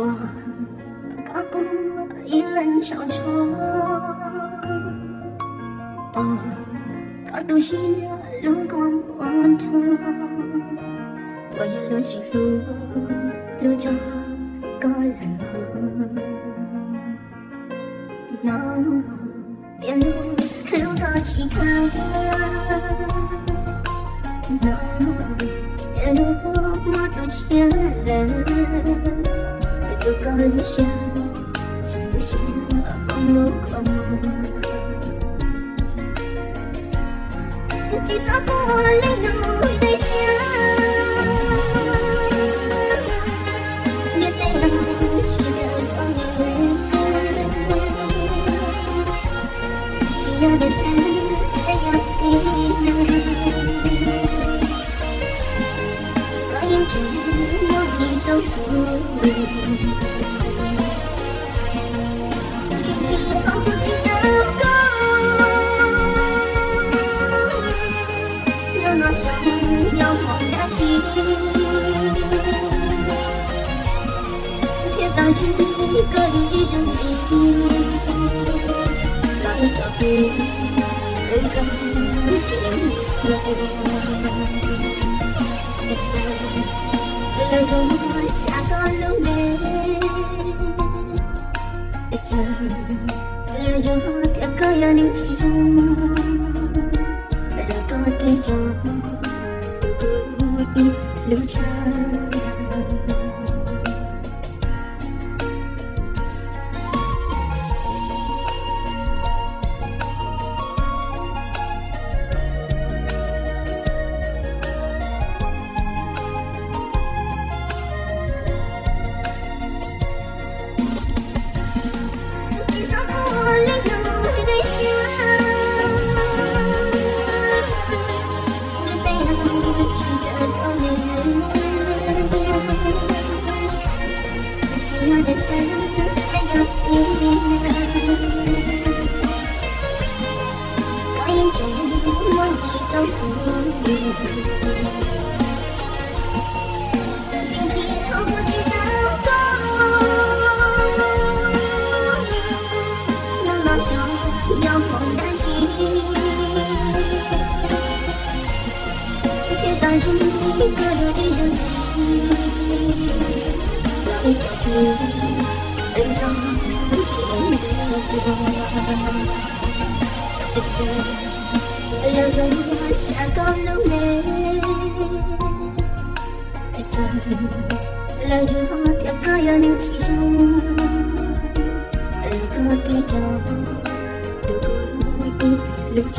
我高歌一人小窗，我高都市路过摩托，我要路去路着个人那边路个起看，那边路我都牵人。有个理想，只是梦路过。只洒过泪路对象，也被那些的童年，需要的伞才要给。我眼中我一都不。今天我不知道过，让那想要放大去，贴到这个如意上子，来找回在这里。来让我下个路嘞，来让我点个要你记住，让我给着度过一次路程。需要的伞才有力感应着我一都不心情我不知道过，让那想要放大去，贴到这个如意上子。来找你，来找你，来让我下个路嘞，来让我点个要你记住，让我给着度过一次路程。